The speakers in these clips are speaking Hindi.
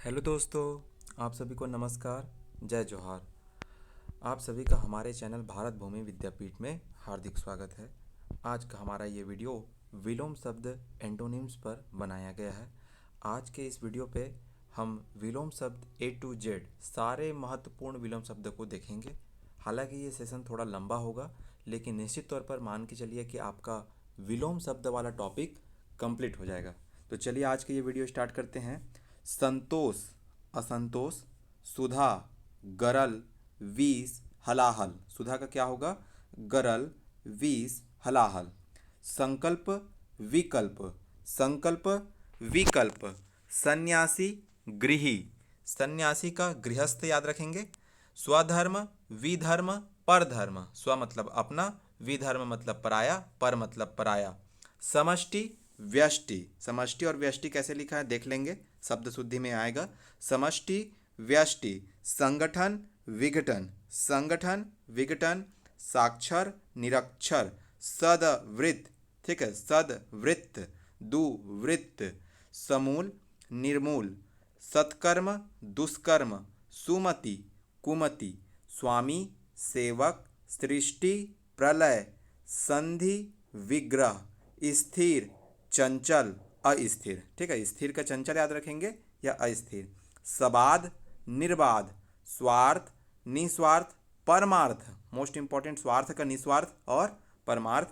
हेलो दोस्तों, आप सभी को नमस्कार। जय जोहार। आप सभी का हमारे चैनल भारत भूमि विद्यापीठ में हार्दिक स्वागत है। आज का हमारा ये वीडियो विलोम शब्द एंटोनिम्स पर बनाया गया है। आज के इस वीडियो पे हम विलोम शब्द A to Z सारे महत्वपूर्ण विलोम शब्द को देखेंगे। हालांकि ये सेशन थोड़ा लंबा होगा, लेकिन निश्चित तौर पर मान के चलिए कि आपका विलोम शब्द वाला टॉपिक कंप्लीट हो जाएगा। तो चलिए आज के ये वीडियो स्टार्ट करते हैं। संतोष, असंतोष। सुधा, गरल, विष, हलाहल। सुधा का क्या होगा? गरल, विष, हलाहल। संकल्प, विकल्प। संकल्प, विकल्प। सन्यासी, गृही। सन्यासी का गृहस्थ याद रखेंगे। स्वधर्म, विधर्म, परधर्म। स्व मतलब अपना, विधर्म मतलब पराया, पर मतलब पराया। समष्टि, व्यष्टि। समष्टि और व्यष्टि कैसे लिखा है देख लेंगे, शब्द शुद्धि में आएगा। समष्टि, व्यष्टि। संगठन, विघटन। संगठन, विघटन। साक्षर, निरक्षर। सदवृत्त, ठीक है, सदवृत्त। दुवृत्त। समूल, निर्मूल। सत्कर्म, दुष्कर्म। सुमति, कुमति। स्वामी, सेवक। सृष्टि, प्रलय। संधि, विग्रह। स्थिर, चंचल, अस्थिर। ठीक है, स्थिर का चंचल याद रखेंगे या अस्थिर। सबाध, निर्बाध। स्वार्थ, निस्वार्थ, परमार्थ। मोस्ट इंपॉर्टेंट, स्वार्थ का निस्वार्थ और परमार्थ।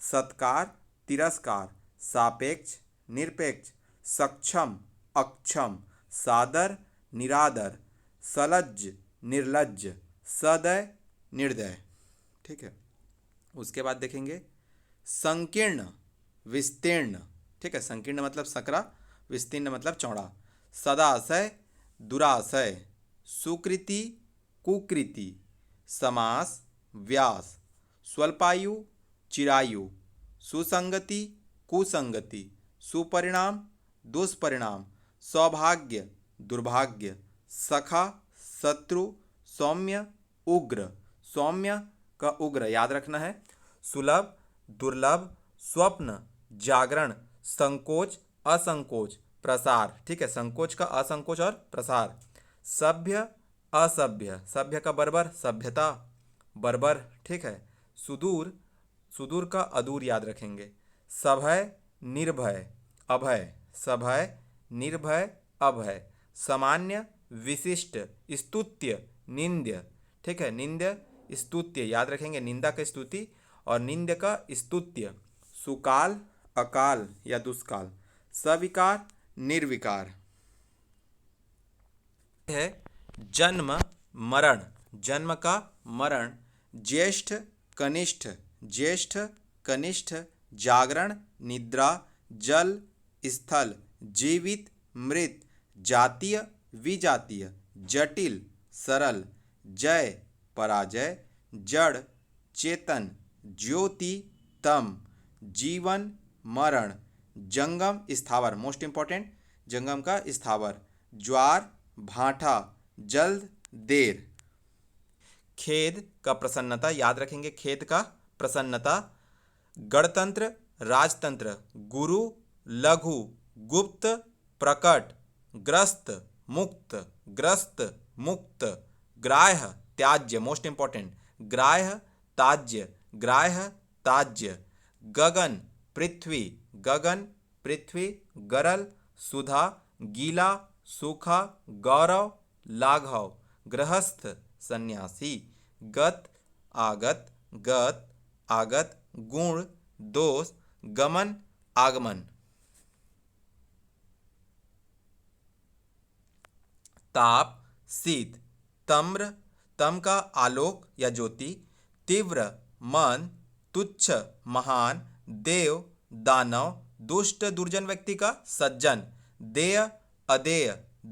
सत्कार, तिरस्कार। सापेक्ष, निरपेक्ष। सक्षम, अक्षम। सादर, निरादर। सलज्ज, निर्लज्ज। सदय, निर्दय। ठीक है, उसके बाद देखेंगे संकीर्ण, विस्तीर्ण। ठीक है, संकीर्ण मतलब सकरा, विस्तीर्ण मतलब चौड़ा। सदाशय, दुराशय। सुकृति, कुकृति। समास, व्यास। स्वल्पायु, चिरायु। सुसंगति, कुसंगति। सुपरिणाम, दुष्परिणाम। सौभाग्य, दुर्भाग्य। सखा, शत्रु। सौम्य, उग्र। सौम्य का उग्र याद रखना है। सुलभ, दुर्लभ। स्वप्न, जागरण। संकोच, असंकोच। प्रसार, ठीक है, संकोच का असंकोच और प्रसार। सभ्य, असभ्य। सभ्य का बर्बर, सभ्यता, बर्बर। ठीक है, सुदूर, सुदूर का अदूर याद रखेंगे। सभय, निर्भय, अभय। सभय, निर्भय, अभय। सामान्य, विशिष्ट। स्तुत्य, निंद्य। ठीक है, निंद्य, स्तुत्य याद रखेंगे, निंदा का स्तुति और निंद्य का स्तुत्य। सुकाल, अकाल या दुष्काल। सविकार, निर्विकार। है जन्म, मरण। जन्म का, मरण। ज्येष्ठ, कनिष्ठ। ज्येष्ठ, कनिष्ठ। जागरण, निद्रा। जल, स्थल। जीवित, मृत। जातीय, विजातीय। जटिल, सरल। जय, पराजय। जड़, चेतन। ज्योति, तम। जीवन, मरण। जंगम, स्थावर। मोस्ट इंपॉर्टेंट, जंगम का स्थावर। ज्वार, भाटा। जल्द, देर। खेद का प्रसन्नता याद रखेंगे, खेद का प्रसन्नता। गणतंत्र, राजतंत्र। गुरु, लघु। गुप्त, प्रकट। ग्रस्त, मुक्त। ग्रस्त, मुक्त। ग्राह्य, त्याज्य। मोस्ट इंपॉर्टेंट, ग्राह्य, ताज्य। ग्राह्य, ताज्य। गगन, पृथ्वी। गगन, पृथ्वी। गरल, सुधा। गीला, सूखा। गौरव, लाघव। गृहस्थ, सन्यासी। गत, आगत। गत, आगत। गुण, दोष। गमन, आगमन। ताप, शीत। तम्र, तम का आलोक या ज्योति। तीव्र, मन। तुच्छ, महान। देव, दानव। दुष्ट, दुर्जन व्यक्ति का सज्जन। देय, अदेय।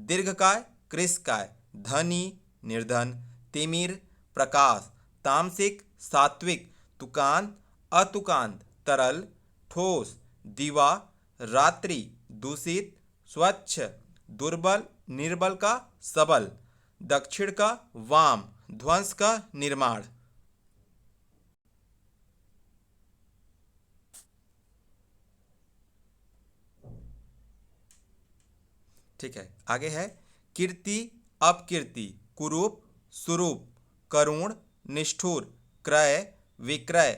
दीर्घकाय, कृशकाय। धनी, निर्धन। तिमिर, प्रकाश। तामसिक, सात्विक। तुकांत, अतुकांत। तरल, ठोस। दीवा, रात्रि। दूषित, स्वच्छ। दुर्बल, निर्बल का सबल। दक्षिण का वाम, ध्वंस का निर्माण। ठीक है, आगे है कीर्ति अपकीर्ति, कुरूप सुरूप, करुण निष्ठुर, क्रय विक्रय,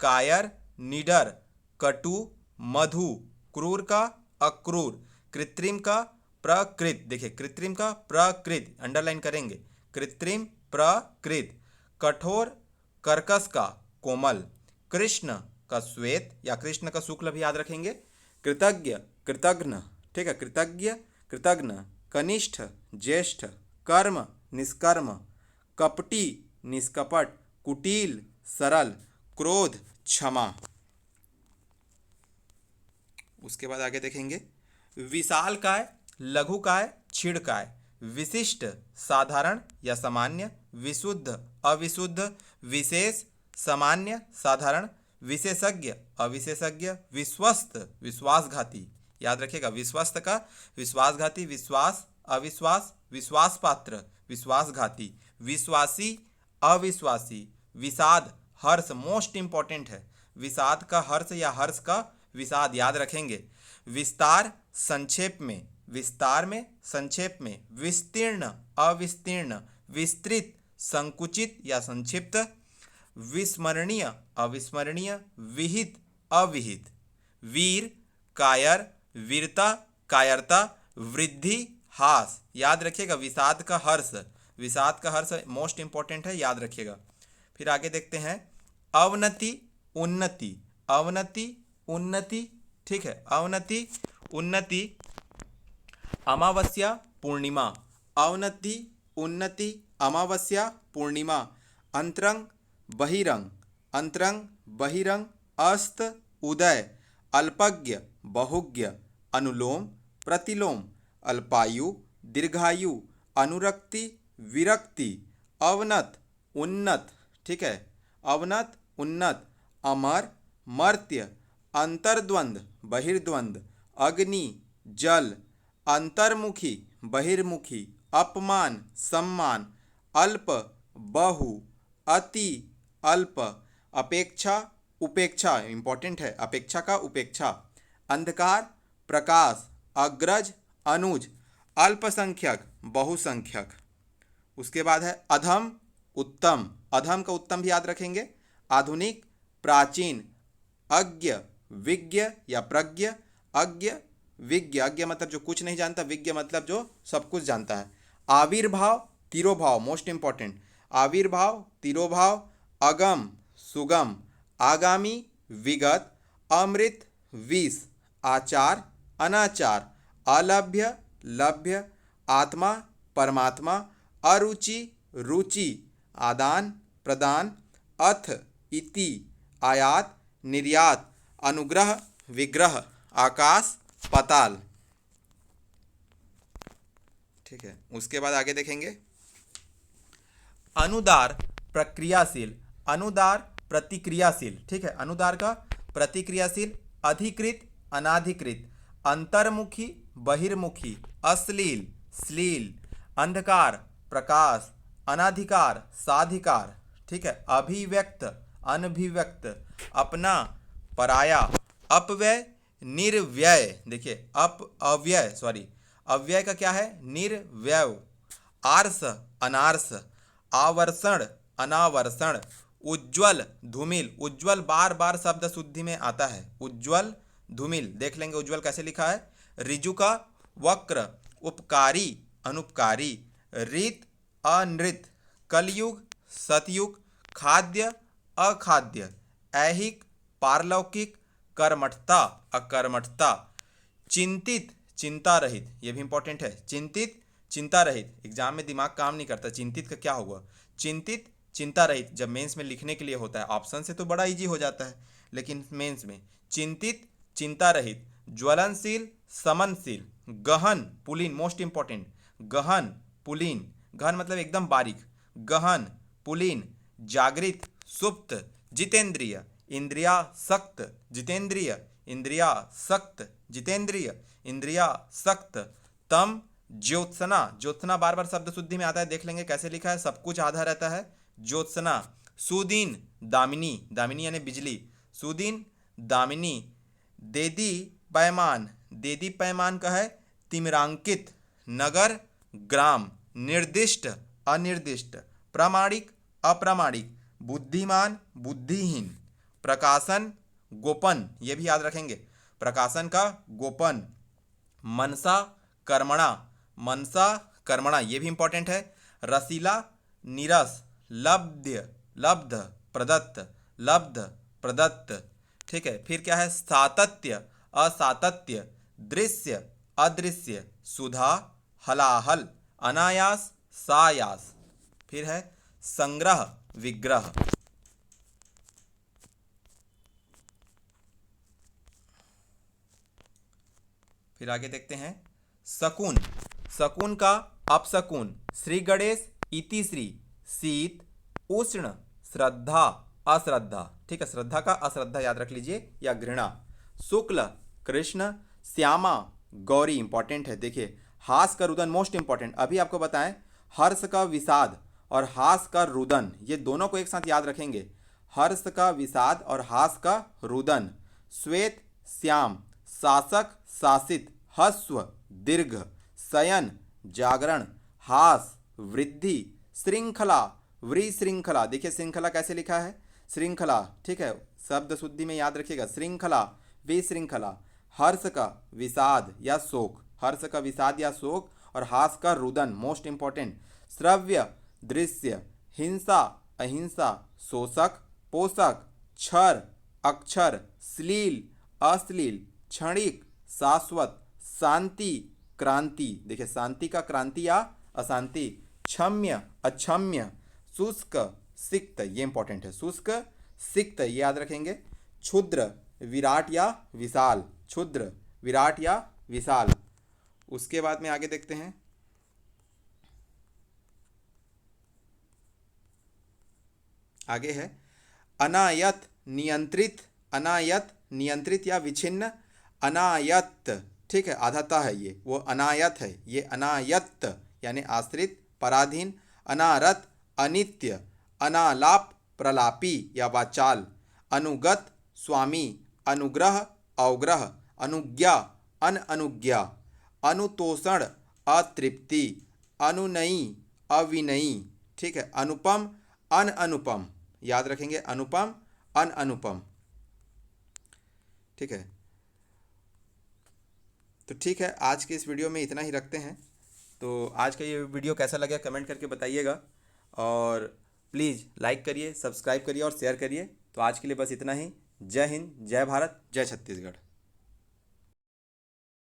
कायर निडर, कटु मधु, क्रूर का अक्रूर, कृत्रिम का प्रकृत, देखिए कृत्रिम का प्रकृत अंडरलाइन करेंगे, कृत्रिम प्रकृत, कठोर कर्कश का कोमल, कृष्ण का श्वेत या कृष्ण का शुक्ल भी याद रखेंगे, कृतज्ञ कृतघ्न, ठीक है, कृतज्ञ कृतघ्न, कनिष्ठ ज्येष्ठ, कर्म निष्कर्म, कपटी निष्कपट, कुटिल सरल, क्रोध क्षमा। उसके बाद आगे देखेंगे विशाल काय, लघु काय, क्षीण काय, विशिष्ट साधारण या सामान्य, विशुद्ध अविशुद्ध, विशेष सामान्य साधारण, विशेषज्ञ अविशेषज्ञ, विश्वस्त विश्वासघाती, याद रखिएगा विश्वस्त का विश्वासघाती, विश्वास अविश्वास, विश्वास पात्र विश्वासघाती, विश्वासी अविश्वासी, विषाद हर्ष, मोस्ट इंपॉर्टेंट है, विषाद का हर्ष या हर्ष का विषाद याद रखेंगे, विस्तार संक्षेप में, विस्तार में संक्षेप में, विस्तीर्ण अविस्तीर्ण, विस्तृत संकुचित या संक्षिप्त, विस्मरणीय अविस्मरणीय, विहित अविहित, वीर कायर वीरता कायरता, वृद्धि हास, याद रखिएगा विषाद का हर्ष, विषाद का हर्ष मोस्ट इंपॉर्टेंट है, याद रखिएगा। फिर आगे देखते हैं अवनति उन्नति, अवनति उन्नति, ठीक है, अवनति उन्नति, अमावस्या पूर्णिमा, अवनति उन्नति अमावस्या पूर्णिमा, अंतरंग बहिरंग, अंतरंग बहिरंग, अस्त उदय, अल्पज्ञ बहुज्ञ, अनुलोम प्रतिलोम, अल्पायु दीर्घायु, अनुरक्ति विरक्ति, अवनत उन्नत, ठीक है, अवनत उन्नत, अमर मर्त्य, अंतर्द्वंद बहिर्द्वंद, अग्नि जल, अंतर्मुखी बहिर्मुखी, अपमान सम्मान, अल्प बहु, अति अल्प, अपेक्षा उपेक्षा, इंपॉर्टेंट है, अपेक्षा का उपेक्षा, अंधकार प्रकाश, अग्रज अनुज, अल्पसंख्यक बहुसंख्यक। उसके बाद है अधम उत्तम, अधम का उत्तम भी याद रखेंगे, आधुनिक प्राचीन, अज्ञ विज्ञ या प्रज्ञ, अज्ञ विज्ञ, अज्ञ मतलब जो कुछ नहीं जानता, विज्ञ मतलब जो सब कुछ जानता है, आविर्भाव तिरोभाव, मोस्ट इंपॉर्टेंट, आविर्भाव तिरोभाव, अगम सुगम, आगामी विगत, अमृत विष, आचार अनाचार, अलभ्य लभ्य, आत्मा परमात्मा, अरुचि रुचि, आदान प्रदान, अथ इति, आयात निर्यात, अनुग्रह विग्रह, आकाश पाताल, ठीक है। उसके बाद आगे देखेंगे अनुदार प्रक्रियाशील, अनुदार प्रतिक्रियाशील, ठीक है, अनुदार का प्रतिक्रियाशील, अधिकृत अनाधिकृत, अंतर्मुखी बहिर्मुखी, अश्लील श्लील, अंधकार प्रकाश, अनाधिकार साधिकार, ठीक है, अभिव्यक्त अनभिव्यक्त, अपना पराया, अपव्यय निर्व्यय, देखिए अव्यय सॉरी, अव्यय का क्या है निर्व्यय, आर्स अनार्स, आवर्षण अनावर्षण, उज्ज्वल धूमिल, उज्ज्वल बार बार शब्द शुद्धि में आता है, उज्ज्वल धूमिल, देख लेंगे उज्ज्वल कैसे लिखा है, ऋजु का वक्र, उपकारी अनुपकारी, रीत अनृत, कलयुग सतयुग, खाद्य अखाद्य, ऐहिक पारलौकिक, कर्मठता अकर्मठता, चिंतित चिंता रहित, ये भी इंपॉर्टेंट है, चिंतित चिंता रहित, एग्जाम में दिमाग काम नहीं करता, चिंतित का क्या हुआ, चिंतित चिंता रहित, जब मेंस में लिखने के लिए होता है, ऑप्शन से तो बड़ा इजी हो जाता है, लेकिन मेंस में चिंतित चिंता रहित, ज्वलनशील समनशील, गहन पुलीन, मोस्ट इंपॉर्टेंट, गहन पुलीन, गहन मतलब एकदम बारीक, गहन पुलीन, जागृत सुप्त, जितेंद्रिय इंद्रिया सक्त, जितेंद्रिय इंद्रिया सक्त, जितेंद्रिय इंद्रिया सक्त, तम ज्योत्सना, ज्योत्सना बार बार शब्द शुद्धि में आता है, देख लेंगे कैसे लिखा है, सब कुछ आधा रहता है, ज्योत्सना, सुदीन दामिनी, दामिनी यानी बिजली, सुदीन दामिनी, देदी पैमान, देदी पैमान का है तिमिरांकित, नगर ग्राम, निर्दिष्ट, अनिर्दिष्ट, प्रामाणिक, अप्रामाणिक, बुद्धिमान, बुद्धिहीन, प्रकाशन, गोपन, ये भी याद रखेंगे, प्रकाशन का गोपन, मनसा कर्मणा, मनसा कर्मणा, ये भी इंपॉर्टेंट है, रसीला, नीरस, लब्ध, लब्ध, प्रदत्त, लब्ध, प्रदत्त। ठीक है, फिर क्या है, सातत्य, असातत्य, दृश्य, अदृश्य, सुधा, हलाहल, अनायास, सायास। फिर है संग्रह, विग्रह। फिर आगे देखते हैं शकुन, शकुन का अपशकुन, श्री गणेश, इति श्री, शीत, उष्ण, श्रद्धा, अश्रद्धा। ठीक है, श्रद्धा का अश्रद्धा याद रख लीजिए, या घृणा। शुक्ल, कृष्ण, श्यामा, गौरी, इंपॉर्टेंट है। देखिए, हास का रुदन मोस्ट इंपॉर्टेंट, अभी आपको बताएं, हर्ष का विषाद और हास का रुदन, ये दोनों को एक साथ याद रखेंगे, हर्ष का विषाद और हास का रुदन। श्वेत, श्याम, शासक, शासित, हस्व, दीर्घ, शयन, जागरण, हास, वृद्धि, श्रृंखला, विशृंखला। देखिए श्रृंखला कैसे लिखा है, श्रृंखला। ठीक है, शब्द शुद्धि में याद रखिएगा, श्रृंखला, विशृंखला। हर्ष का विषाद या शोक, हर्ष का विषाद या शोक, और हास का रुदन मोस्ट इंपॉर्टेंट। श्रव्य, दृश्य, हिंसा, अहिंसा, शोषक, पोषक, क्षर, अक्षर, श्लील, अश्लील, क्षणिक, शाश्वत, शांति, क्रांति। देखिए शांति का क्रांति या अशांति। क्षम्य, अक्षम्य, शुष्क, सिक्त, ये इंपॉर्टेंट है, शुष्क, सिक्त, ये याद रखेंगे। क्षुद्र, विराट या विशाल, क्षुद्र, विराट या विशाल। उसके बाद में आगे देखते हैं, आगे है अनायत, नियंत्रित, अनायत, नियंत्रित या विच्छिन्न, अनायत। ठीक है, आधाता है ये, वो अनायत है, ये अनायत यानी आश्रित, पराधीन। अनारत, अनित्य, अनालाप, प्रलापी या वाचाल। अनुगत, स्वामी, अनुग्रह, अवग्रह, अनुज्ञा, अनुज्ञा। अनुतोषण, अतृप्ति, अनुनयी, अविनयी। ठीक है, अनुपम, अनुपम, याद रखेंगे, अनुपम, अनुपम। ठीक है, तो ठीक है, आज के इस वीडियो में इतना ही रखते हैं। तो आज का ये वीडियो कैसा लगा कमेंट करके बताइएगा, और प्लीज़ लाइक करिए, सब्सक्राइब करिए और शेयर करिए। तो आज के लिए बस इतना ही। जय हिंद, जय भारत, जय छत्तीसगढ़।